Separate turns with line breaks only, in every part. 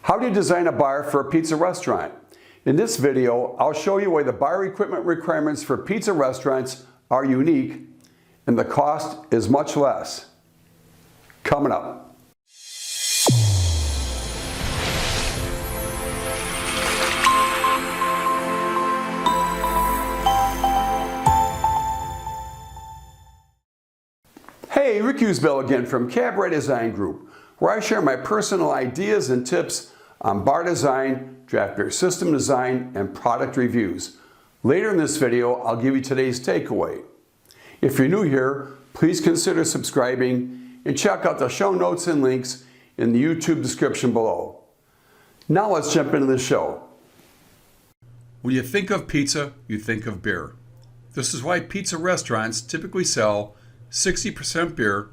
How do you design a bar for a pizza restaurant? In this video, I'll show you why the bar equipment requirements for pizza restaurants are unique and the cost is much less. Coming up. Hey, Rick Usbell again from Cabaret Design Group, where I share my personal ideas and tips on bar design, draft beer system design, and product reviews. Later in this video, I'll give you today's takeaway. If you're new here, please consider subscribing and check out the show notes and links in the YouTube description below. Now let's jump into the show. When you think of pizza, you think of beer. This is why pizza restaurants typically sell 60% beer,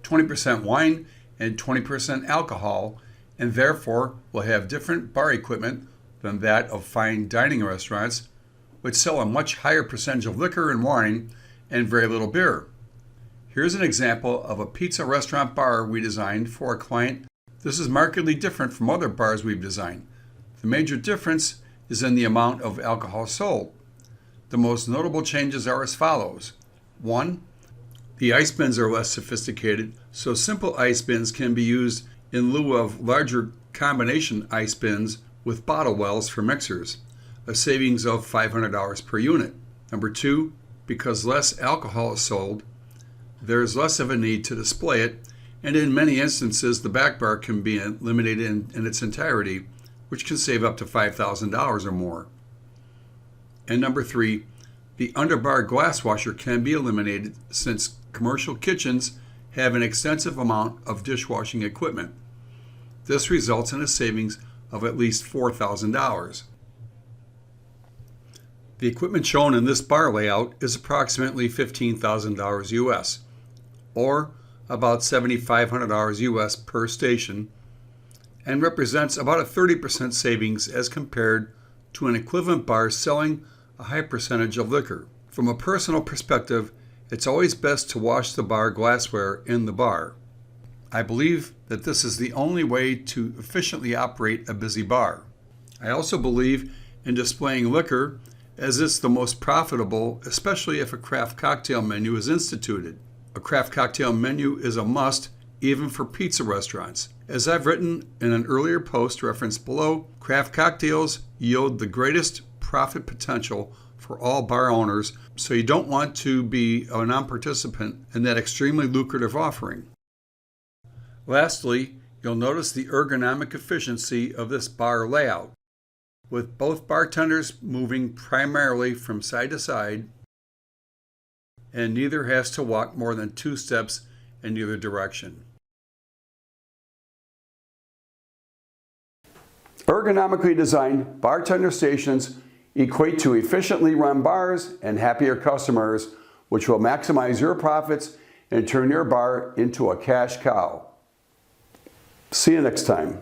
20% wine, and 20% alcohol, and therefore will have different bar equipment than that of fine dining restaurants, which sell a much higher percentage of liquor and wine and very little beer. Here's an example of a pizza restaurant bar we designed for a client. This is markedly different from other bars we've designed. The major difference is in the amount of alcohol sold. The most notable changes are as follows. 1. The ice bins are less sophisticated, so simple ice bins can be used in lieu of larger combination ice bins with bottle wells for mixers, a savings of $500 per unit. Number 2, because less alcohol is sold, there is less of a need to display it, and in many instances the back bar can be eliminated in its entirety, which can save up to $5,000 or more. And number 3, the underbar glass washer can be eliminated since commercial kitchens have an extensive amount of dishwashing equipment. This results in a savings of at least $4,000. The equipment shown in this bar layout is approximately $15,000 US, or about $7,500 US per station, and represents about a 30% savings as compared to an equivalent bar selling a high percentage of liquor. From a personal perspective, it's always best to wash the bar glassware in the bar. I believe that this is the only way to efficiently operate a busy bar. I also believe in displaying liquor as it's the most profitable, especially if a craft cocktail menu is instituted. A craft cocktail menu is a must even for pizza restaurants. As I've written in an earlier post referenced below, craft cocktails yield the greatest profit potential for all bar owners, so you don't want to be a non-participant in that extremely lucrative offering. Lastly, you'll notice the ergonomic efficiency of this bar layout, with both bartenders moving primarily from side to side, and neither has to walk more than 2 steps in either direction. Ergonomically designed bartender stations equate to efficiently run bars and happier customers, which will maximize your profits and turn your bar into a cash cow. See you next time.